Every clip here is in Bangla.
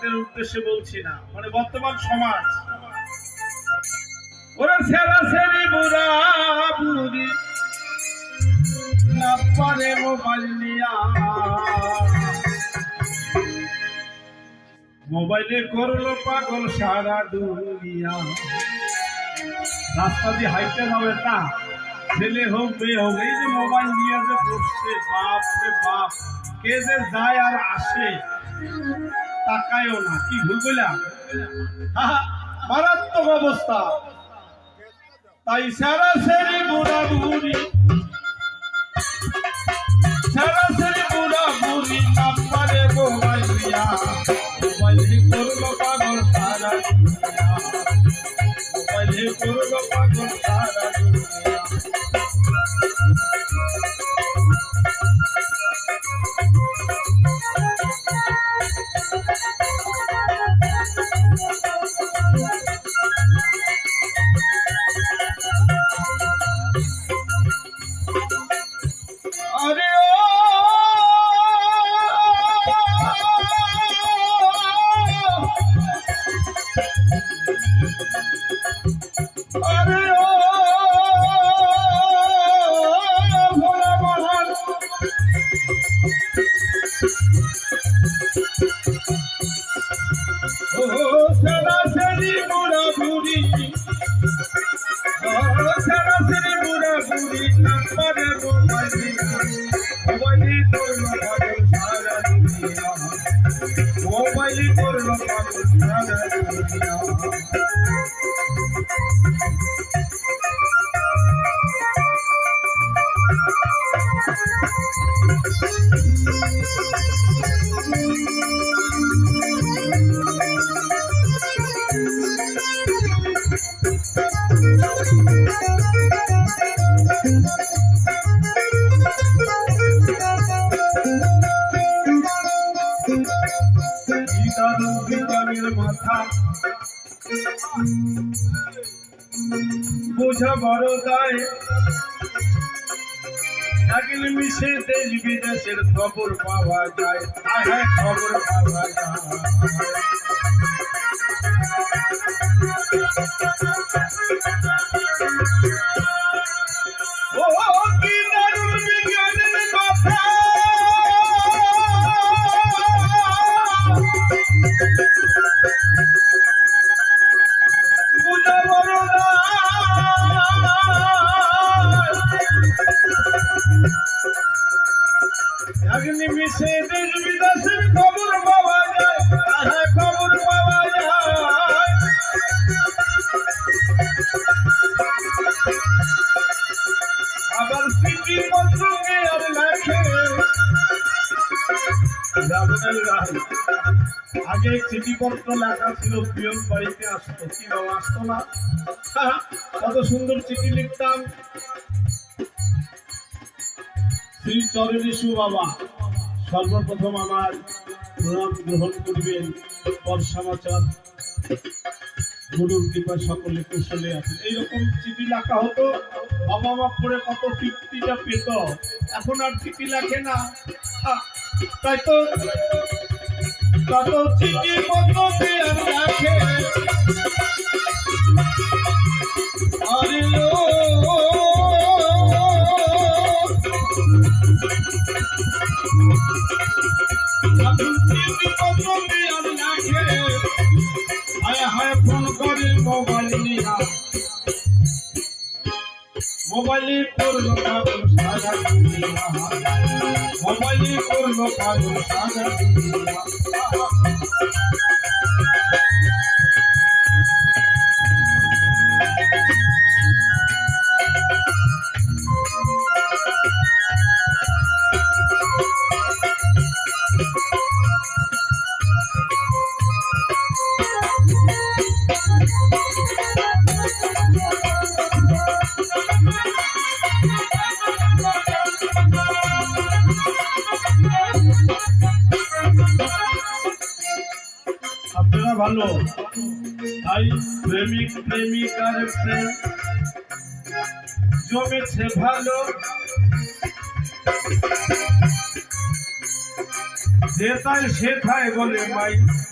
তাদের উদ্দেশ্যে বলছি না, মানে বর্তমান সমাজ ওরা সেরা সেরি বুড়া বুড়ি না পারে মোবাইল নিয়া, মোবাইলে করলো পাগল সারা দুনিয়া। রাস্তা দিয়ে হাইটে যাবে না, ছেলে হোক মেয়ে হোক, এই যে মোবাইল নিয়ে যে বসছে, বাপ রে বাপ, কে যে যায় আর আসে তাকায়ও না। কি ভুল বললাম? মারাত্মক অবস্থা। তাই সারা সেরি বুড়া বুড়ি, সারা সেরি বুড়া বুড়ি না পারে মোবাইল দিয়া, মোবাইলে করলো পাগল সারা দুনিয়া, মোবাইলে করলো পাগল সারা দুনিয়া। আরে সারা সেরি বুড়া বুড়ি, সারা সেরি বুড়া বুড়ি না পারে মোবাইল দিয়া, মোবাইলে করলো পাগল সারা দুনিয়া, মোবাইলে করলো পাগল সারা দুনিয়া। বিজ্ঞানের মাথা বোঝা বড় দায়, একদিন মিশে দেশ বিদেশের খবর পাওয়া যায়, হ্যাঁ খবর পাওয়া যায়। ও কি দারুণ বিজ্ঞানের কথা, বুঝা বড় এক নিমিষে দেশ বিদেশের খবর পাওয়া যায়, হ্যাঁ খবর পাওয়া যায়। আবার চিঠি পত্রকে আর লেখে, আগে চিঠিপত্র লেখা ছিল, পিয়ন বাড়িতে আসতো, কি বাবা আসতো না? কত সুন্দর চিঠি লিখতাম। শ্রী চরণেশু বাবা সর্বপ্রথম আমার প্রণাম গ্রহণ করবেন। বর্ষামাচার গুরুর কৃপা সকলে কুশলে আছেন। এইরকম চিঠি লেখা হতো, বাবা মা পড়ে কত তৃপ্তিটা পেত। এখন আর চিঠি লেখে না, তাই তো কত চিঠি পত্রকে আর লেখে। আরে চিঠি পত্রকে আর লেখে, হায় হায় ফোন করে মোবাইল নিয়া, মোবাইলে করলো পাগল সারা দুনিয়া, মোবাইলে করলো পাগল সারা দুনিয়া। আপনারা ভালো, তাই প্রেমিক প্রেমিকার প্রেম জমেছে ভালো, যেথায় সেথায় বলে my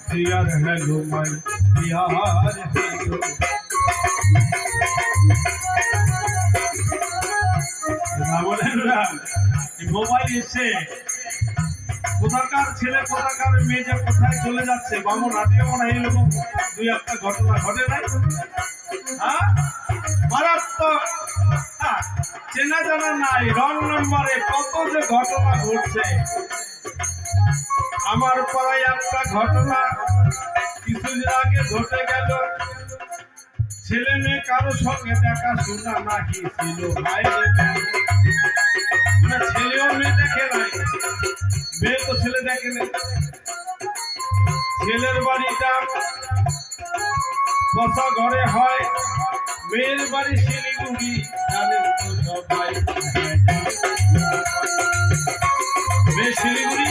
dear hello my dear hello. Mobile এসে কোথাকার ছেলে কোথাকার মেয়ে যে কোথায় চলে যাচ্ছে, বামন রাতেও মনে হয় এরকম দুই একটা ঘটনা ঘটে নাই? হ্যাঁ, মারাত্মক চেনা জানা নাই, রং নম্বরে কত যে ঘটনা ঘটছে। আমার পাড়ায় একটা ঘটনা কিছুদিন আগে ঘটে গেল। ছেলে মেয়ে কারো সঙ্গে দেখা শোনা নাকি ছিল, ছেলেও মেয়ে দেখে নাই, মেয়ে তো ছেলে দেখে নাই। ছেলের বাড়িটা বসা ঘরে হয়, মেয়ের বাড়ি শিলিগুড়ি, জানেন তো সবাই। মেয়ে শিলিগুড়ি,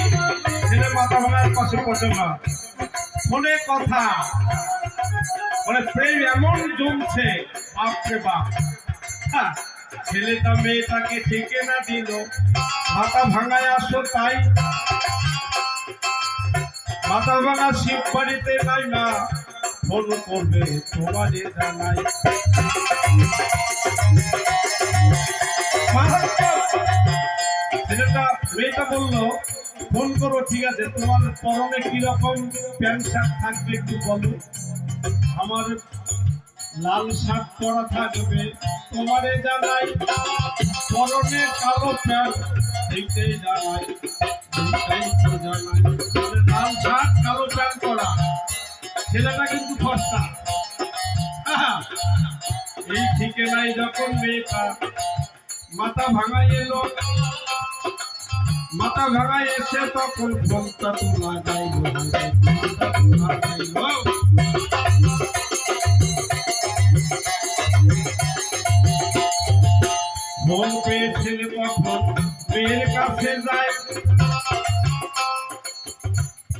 ছেলে মাথা ভাঙার পাশে পছন্দ। ফোনে কথা মানে প্রেম এমন জমছে, বাপরে বাপ। ছেলেটা মেয়েটাকে ঠিকে না দিল, মাথা ভাঙায় আসো তাই। মাথা ভাঙা শিব বাড়িতে নাই না, ফোন করবে তোমারে জানাই। ছেলেটা মেয়েটা বললো ফোন করো, ঠিক আছে, তোমার পরনে কিরকম প্যান্ট শার্ট থাকবে একটু বলো। আমার লাল শার্ট পরা থাকবে, তোমারে জানাই। পরনে কালো প্যান্ট, দেখতে জানাই, লাল শার্ট কালো প্যান্ট পরা। ছেলেটা কিন্তু ফর্সা। এই ঠিকে নাই যখন মেয়েটা মাথা ভাঙাই এলো, মাথা ভাঙাই এসে তখন ফোনটা তো লাগাইল। ফোন পেয়ে ছেলে তখন মেয়ের কাছে যায়।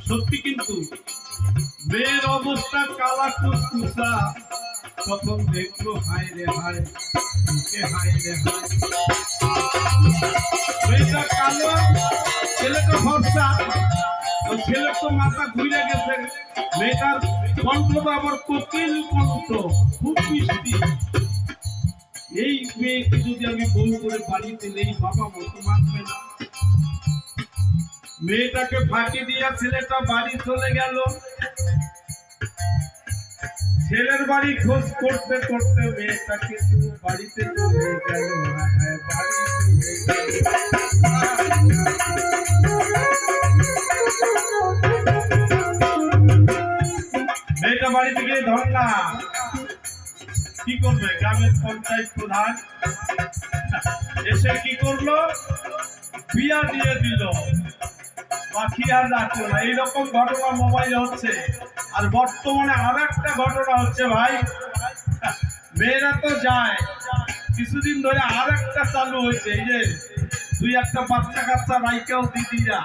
সত্যি কিন্তু মেয়ের অবস্থা কালা কুসকুসা। তখন দেখলো হায় রে হায়, হায় রে হায়, মেয়েটা কালো, ছেলেটা ফর্সা। ছেলের তো মাথা ঘুরে গেছে। মেয়েটার কণ্ঠটা আবার কোকিল কণ্ঠ, খুব মিষ্টি। এই মেয়েকে যদি আমি বউ করে বাড়িতে নেই, বাবা মতো মানবে না। মেয়েটাকে ফাঁকি দিয়া ছেলেটা বাড়ি চলে গেল। ছেলের বাড়ি খোঁজ করতে করতে মেয়েটা কিন্তু বাড়িতে চলে গেল। মেয়েটা বাড়িতে গিয়ে ধরলা কি করবে, গ্রামের পঞ্চায়েত প্রধান এসে কি করলো, বিয়া দিয়ে দিল। বাকি আর রাখলো না। এইরকম ঘটনা মোবাইলে হচ্ছে। আর বর্তমানে আর একটা ঘটনা হচ্ছে ভাই, মেয়েরা তো যায়, কিছুদিন ধরে আর একটা চালু হয়েছে। এই যে দুই একটা বাচ্চা কাচ্চা রাইকেও দিদিরা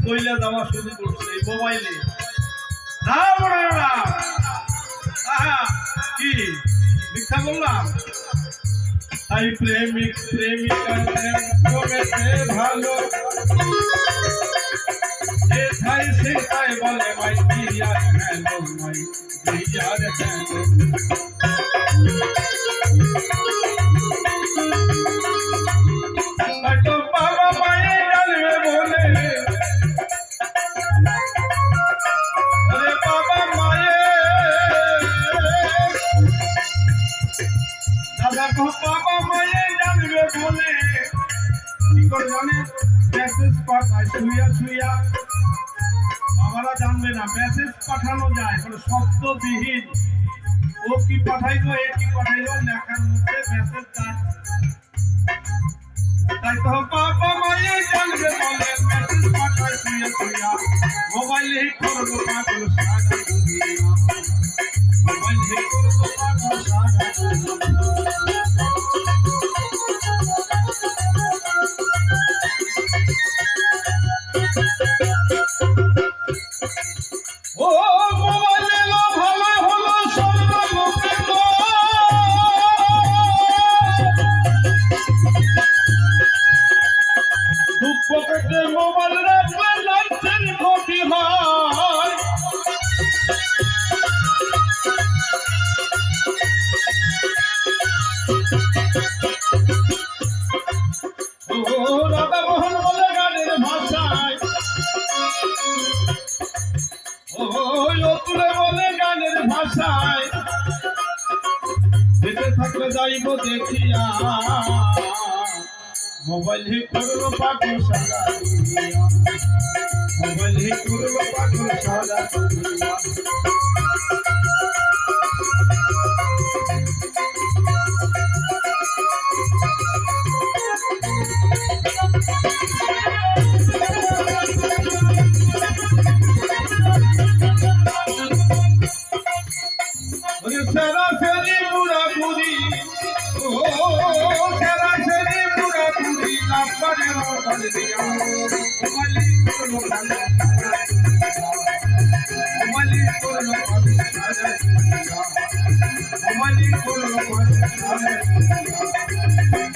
চইলা যাওয়া শুরু করছে এই মোবাইলে। কি মিথ্যা বললাম? তাই প্রেমিক প্রেমিকা ভালো, যেথায় সেথায় বলে my dear hello my dear hello. তো বাবা মায়ে জানবে বলে, আরে বাবা মায়ে, দাদা বাবা মায়ে জানবে বলে কি করে জানে, মেসেজ পাঠায় শুইয়া শুইয়া। বাবারা জানবে না মেসেজ পাঠানো যায়, মানে শব্দবিহীন। ও কি পাঠাইলো, এ কি পাঠাইলো, লেখার মধ্যে মেসেজ যায়। তাই তো বাবা মায়ে জানবে বলে মেসেজ পাঠায় শুইয়া শুইয়া। মোবাইলে করবো পাগল সারা দুনিয়া, মোবাইলে করবো পাগল সারা দুনিয়া। ও মোবাইলে ভালো হলো সর্বলোকে গো, দুঃখ পেটে মোবাইল রাখলে হয় ও রাধা মোহন বলে গানের ভাষায় ও তুলে বলে গানের ভাষায় বেঁচে থাকলে যাইব দেখিয়া মোবাইল হি করলো পাগল সারা দুনিয়া মোবাইল হি করলো পাগল সারা দুনিয়া সেরা সেরি বুড়া বুড়ি ও সেরা সেরি বুড়া বুড়ি লাভ করে রতন দিয়া মোবাইল করলো ভালো মোবাইল করলো ভালো মোবাইল করলো ভালো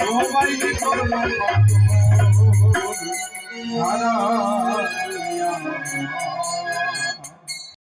মোবাইল করলো সারা দুনিয়া